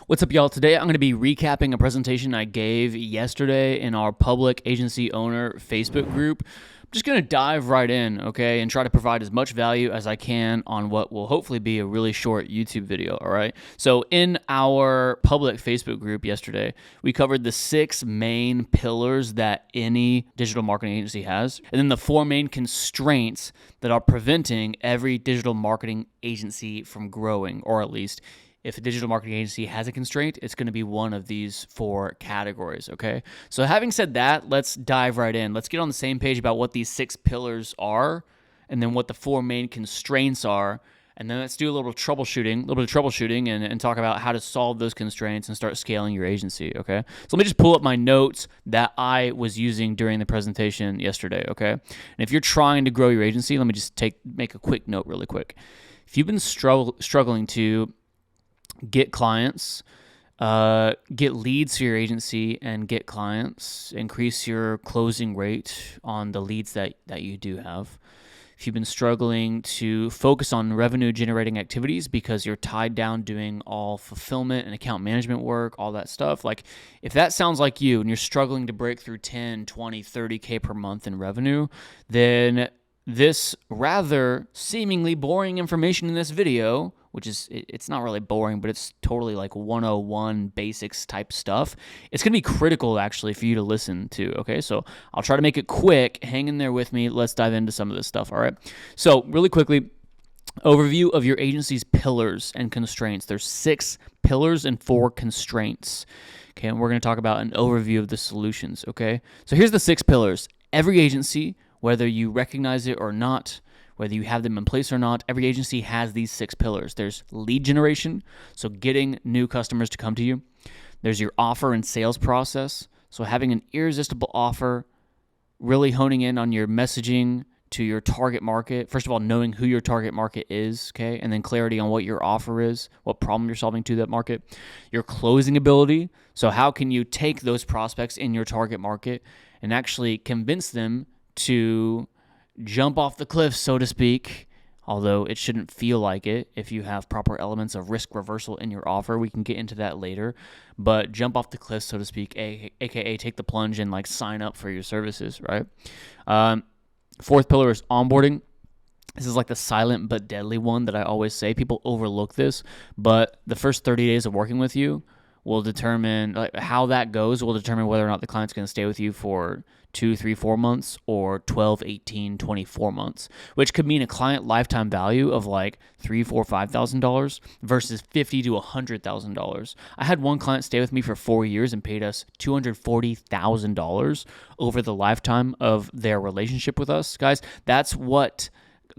What's up, y'all? Today I'm going to be recapping a presentation I gave yesterday in our public agency owner Facebook group. I'm just going to dive right in, okay, and try to provide as much value as I can on what will hopefully be a really short YouTube video, all right? So in our public Facebook group yesterday, we covered the 6 main pillars that any digital marketing agency has, and then the 4 main constraints that are preventing every digital marketing agency from growing, or at least if a digital marketing agency has a constraint, it's going to be one of these 4 categories, okay? So having said that, let's dive right in. Let's get on the same page about what these 6 pillars are and then what the 4 main constraints are. And then let's do a little bit of troubleshooting and talk about how to solve those constraints and start scaling your agency, okay? So let me just pull up my notes that I was using during the presentation yesterday, okay? And if you're trying to grow your agency, let me just make a quick note really quick. If you've been struggling to get clients, get leads for your agency and get clients, increase your closing rate on the leads that you do have. If you've been struggling to focus on revenue generating activities because you're tied down doing all fulfillment and account management work, all that stuff, like if that sounds like you and you're struggling to break through 10, 20, 30K per month in revenue, then this rather seemingly boring information in this video, which is, it's not really boring, but it's totally like 101 basics type stuff. It's going to be critical actually for you to listen to, okay? So I'll try to make it quick. Hang in there with me. Let's dive into some of this stuff, all right? So really quickly, overview of your agency's pillars and constraints. There's 6 pillars and 4 constraints, okay? And we're going to talk about an overview of the solutions, okay? So here's the 6 pillars. Every agency, whether you recognize it or not, whether you have them in place or not, every agency has these 6 pillars. There's lead generation, so getting new customers to come to you. There's your offer and sales process, so having an irresistible offer, really honing in on your messaging to your target market. First of all, knowing who your target market is, okay, and then clarity on what your offer is, what problem you're solving to that market. Your closing ability, so how can you take those prospects in your target market and actually convince them to jump off the cliff, so to speak, although it shouldn't feel like it if you have proper elements of risk reversal in your offer. We can get into that later, but jump off the cliff, so to speak, aka take the plunge and like sign up for your services, right? 4th pillar is onboarding. This is like the silent but deadly one that I always say. People overlook this, but the first 30 days of working with you will determine, like, how that goes will determine whether or not the client's going to stay with you for 2, 3, 4 months or 12, 18, 24 months, which could mean a client lifetime value of like $3,000, $4,000, $5,000 versus $50,000 to $100,000. I had one client stay with me for 4 years and paid us $240,000 over the lifetime of their relationship with us. Guys, that's what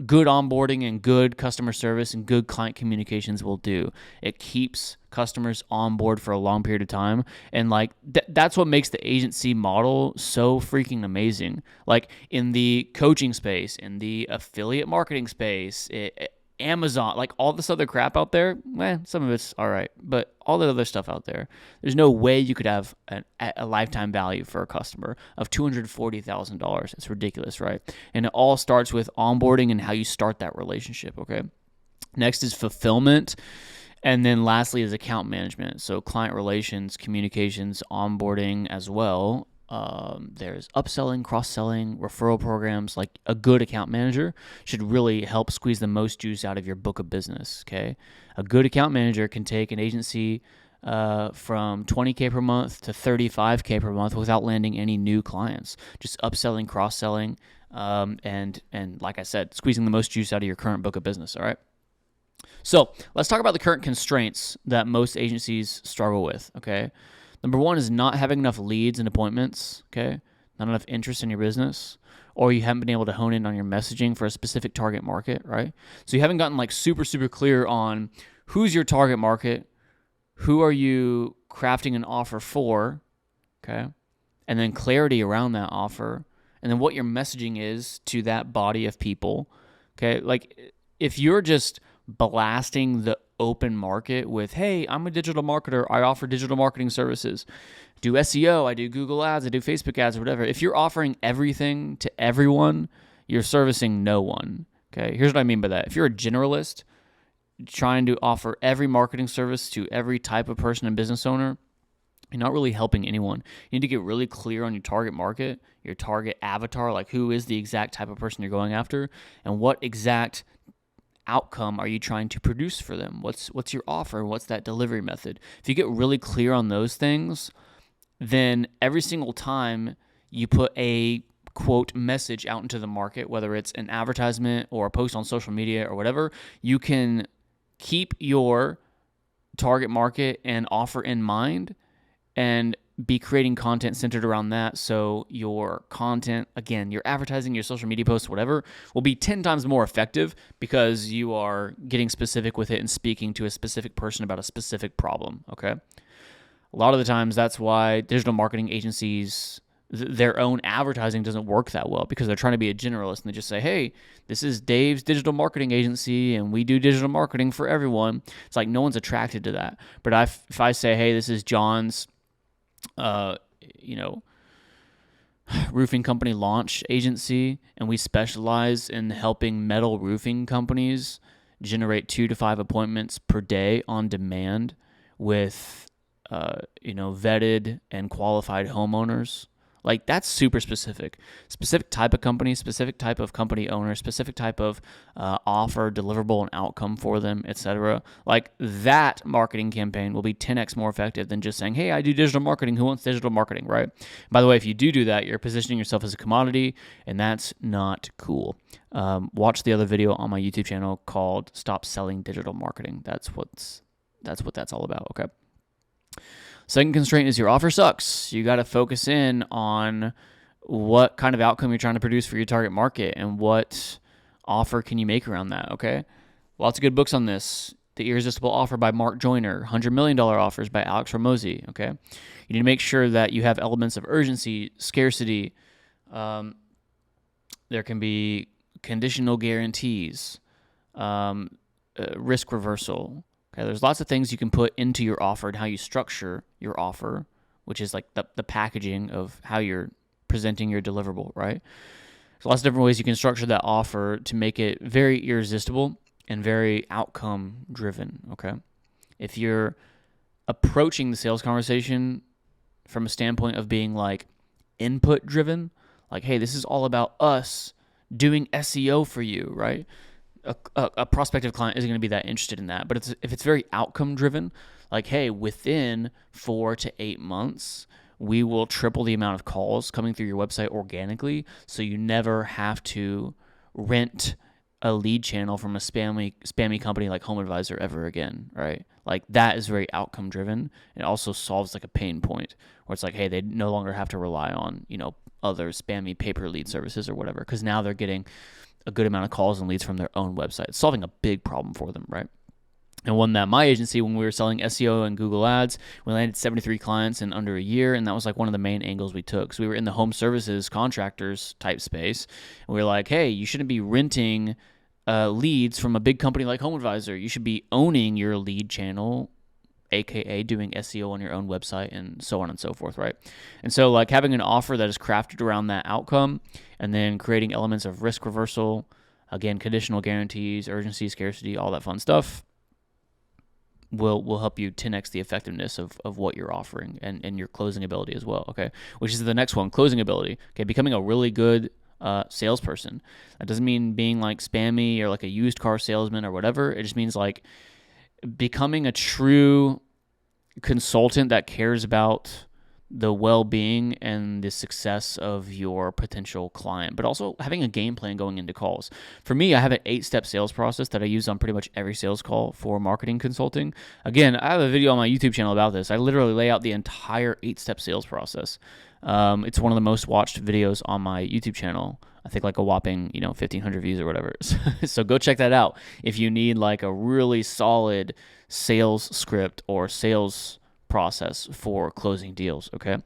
good onboarding and good customer service and good client communications will do. It keeps customers on board for a long period of time, and like that's what makes the agency model so freaking amazing. Like in the coaching space, in the affiliate marketing space, Amazon, like all this other crap out there, some of it's all right, but all the other stuff out there, there's no way you could have a lifetime value for a customer of $240,000. It's ridiculous, right? And it all starts with onboarding and how you start that relationship, okay? Next is fulfillment. And then lastly is account management. So client relations, communications, onboarding as well. There's upselling, cross-selling, referral programs. Like a good account manager should really help squeeze the most juice out of your book of business, okay? A good account manager can take an agency from $20K per month to $35K per month without landing any new clients. Just upselling, cross-selling, and like I said, squeezing the most juice out of your current book of business, all right? So let's talk about the current constraints that most agencies struggle with, okay? Number 1 is not having enough leads and appointments, okay? Not enough interest in your business, or you haven't been able to hone in on your messaging for a specific target market, right? So you haven't gotten like super clear on who's your target market, who are you crafting an offer for, okay? And then clarity around that offer, and then what your messaging is to that body of people, okay? Like if you're just blasting the open market with, hey, I'm a digital marketer, I offer digital marketing services, do SEO, I do Google ads, I do Facebook ads, or whatever. If you're offering everything to everyone, you're servicing no one, okay? Here's what I mean by that. If you're a generalist, trying to offer every marketing service to every type of person and business owner, you're not really helping anyone. You need to get really clear on your target market, your target avatar, like who is the exact type of person you're going after, and what exact outcome are you trying to produce for them? What's your offer? What's that delivery method? If you get really clear on those things, then every single time you put a quote message out into the market, whether it's an advertisement or a post on social media or whatever, you can keep your target market and offer in mind and be creating content centered around that. So your content, again, your advertising, your social media posts, whatever, will be 10 times more effective because you are getting specific with it and speaking to a specific person about a specific problem, okay? A lot of the times that's why digital marketing agencies, their own advertising doesn't work that well because they're trying to be a generalist and they just say, hey, this is Dave's digital marketing agency and we do digital marketing for everyone. It's like no one's attracted to that. But if I say, hey, this is John's roofing company launch agency, and we specialize in helping metal roofing companies generate 2 to 5 appointments per day on demand with, vetted and qualified homeowners. Like, that's super specific. Specific type of company, specific type of company owner, specific type of offer, deliverable, and outcome for them, etc. Like, that marketing campaign will be 10x more effective than just saying, hey, I do digital marketing. Who wants digital marketing, right? By the way, if you do that, you're positioning yourself as a commodity, and that's not cool. Watch the other video on my YouTube channel called Stop Selling Digital Marketing. That's what that's all about, okay? Second constraint is your offer sucks. You got to focus in on what kind of outcome you're trying to produce for your target market and what offer can you make around that, okay? Lots of good books on this. The Irresistible Offer by Mark Joyner, $100 Million Offers by Alex Hormozi, okay? You need to make sure that you have elements of urgency, scarcity. There can be conditional guarantees, risk reversal. Okay, there's lots of things you can put into your offer and how you structure your offer, which is like the packaging of how you're presenting your deliverable, right? There's lots of different ways you can structure that offer to make it very irresistible and very outcome driven, okay? If you're approaching the sales conversation from a standpoint of being like input driven, like, hey, this is all about us doing SEO for you, right? A prospective client isn't going to be that interested in that. But if it's very outcome driven, like, hey, within 4 to 8 months, we will triple the amount of calls coming through your website organically, so you never have to rent a lead channel from a spammy company like HomeAdvisor ever again, right? Like, that is very outcome driven. It also solves like a pain point where it's like, hey, they no longer have to rely on, other spammy pay-per lead services or whatever, because now they're getting a good amount of calls and leads from their own website. It's solving a big problem for them, right? And one that my agency, when we were selling SEO and Google Ads, we landed 73 clients in under a year, and that was like one of the main angles we took. So we were in the home services contractors type space, and we were like, hey, you shouldn't be renting leads from a big company like HomeAdvisor. You should be owning your lead channel, aka doing SEO on your own website and so on and so forth, right? And so like having an offer that is crafted around that outcome and then creating elements of risk reversal, again, conditional guarantees, urgency, scarcity, all that fun stuff will help you 10x the effectiveness of what you're offering and your closing ability as well, okay? Which is the next one, closing ability. Okay, becoming a really good salesperson. That doesn't mean being like spammy or like a used car salesman or whatever. It just means like becoming a true consultant that cares about the well-being and the success of your potential client, but also having a game plan going into calls. For me, I have an 8-step sales process that I use on pretty much every sales call for marketing consulting. Again, I have a video on my YouTube channel about this. I literally lay out the entire 8-step sales process. It's one of the most watched videos on my YouTube channel. I think like a whopping, 1,500 views or whatever. So go check that out if you need like a really solid sales script or sales process for closing deals, okay?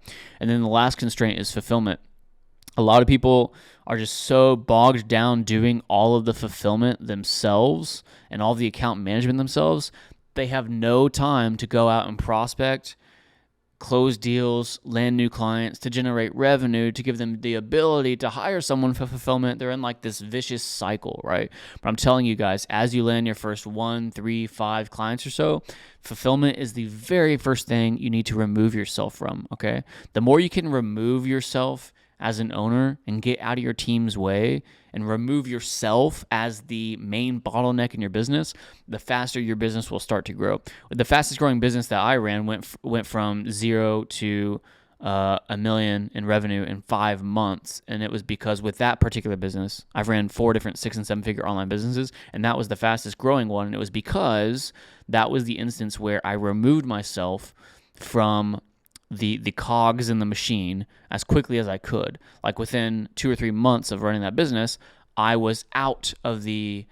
And then the last constraint is fulfillment. A lot of people are just so bogged down doing all of the fulfillment themselves and all the account management themselves, they have no time to go out and prospect close deals, land new clients, to generate revenue, to give them the ability to hire someone for fulfillment. They're in like this vicious cycle, right? But I'm telling you guys, as you land your first 1, 3, 5 clients or so, fulfillment is the very first thing you need to remove yourself from, okay? The more you can remove yourself as an owner and get out of your team's way and remove yourself as the main bottleneck in your business, the faster your business will start to grow. The fastest growing business that I ran went from 0 to $1 million in revenue in 5 months. And it was because with that particular business, I've ran 4 different 6 and 7 figure online businesses, and that was the fastest growing one. And it was because that was the instance where I removed myself from the cogs in the machine as quickly as I could. Like within 2 or 3 months of running that business, I was out of the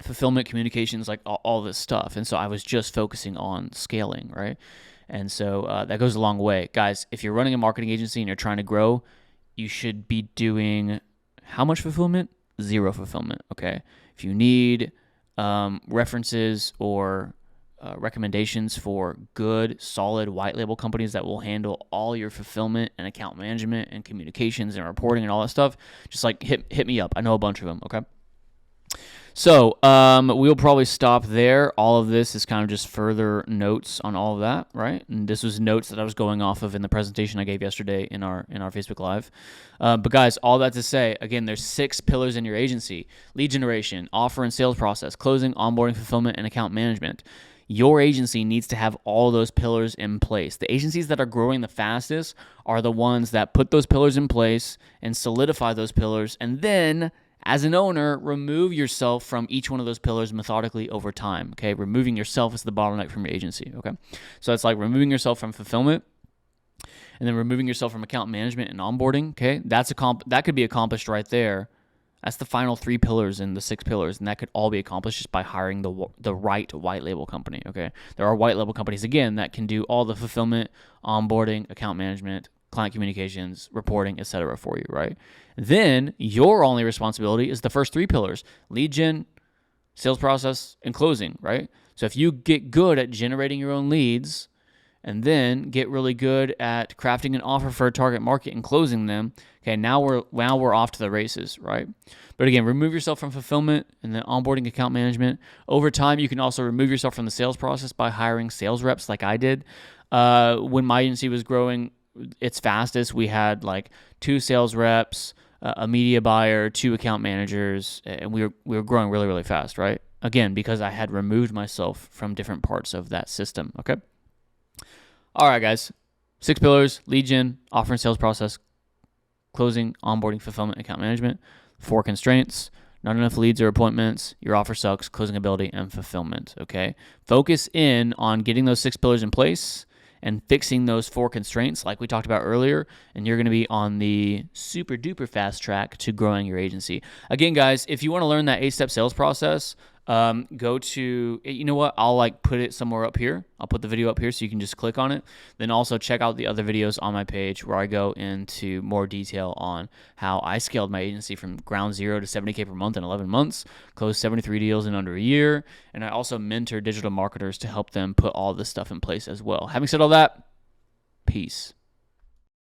fulfillment, communications, like all this stuff. And so I was just focusing on scaling, right? And so that goes a long way. Guys, if you're running a marketing agency and you're trying to grow, you should be doing how much fulfillment? 0 fulfillment, okay? If you need references or recommendations for good, solid white label companies that will handle all your fulfillment and account management and communications and reporting and all that stuff, just like hit me up. I know a bunch of them, okay? So we'll probably stop there. All of this is kind of just further notes on all of that, right? And this was notes that I was going off of in the presentation I gave yesterday in our Facebook Live. But guys, all that to say, again, there's 6 pillars in your agency: lead generation, offer and sales process, closing, onboarding, fulfillment, and account management. Your agency needs to have all those pillars in place. The agencies that are growing the fastest are the ones that put those pillars in place and solidify those pillars, and then as an owner, remove yourself from each one of those pillars methodically over time, okay? Removing yourself is the bottleneck from your agency, okay? So it's like removing yourself from fulfillment and then removing yourself from account management and onboarding, okay? That could be accomplished right there. That's the final 3 pillars in the 6 pillars, and that could all be accomplished just by hiring the right white label company, okay? There are white label companies, again, that can do all the fulfillment, onboarding, account management, client communications, reporting, etc. for you, right? Then your only responsibility is the first 3 pillars: lead gen, sales process, and closing, right? So if you get good at generating your own leads and then get really good at crafting an offer for a target market and closing them, okay, now we're off to the races, right? But again, remove yourself from fulfillment and then onboarding, account management. Over time, you can also remove yourself from the sales process by hiring sales reps like I did. When my agency was growing its fastest, we had like 2 sales reps, a media buyer, 2 account managers, and we were growing really, really fast, right? Again, because I had removed myself from different parts of that system, okay? All right, guys. 6 pillars: lead gen, offer and sales process, closing, onboarding, fulfillment, account management. 4 constraints: not enough leads or appointments, your offer sucks, closing ability, and fulfillment, okay? Focus in on getting those 6 pillars in place and fixing those 4 constraints like we talked about earlier, and you're going to be on the super duper fast track to growing your agency. Again, guys, if you want to learn that 8-step sales process, go to, you know what, I'll like put it somewhere up here. I'll put the video up here so you can just click on it. Then also check out the other videos on my page where I go into more detail on how I scaled my agency from ground zero to 70K per month in 11 months, closed 73 deals in under a year, and I also mentor digital marketers to help them put all this stuff in place as well. Having said all that, peace.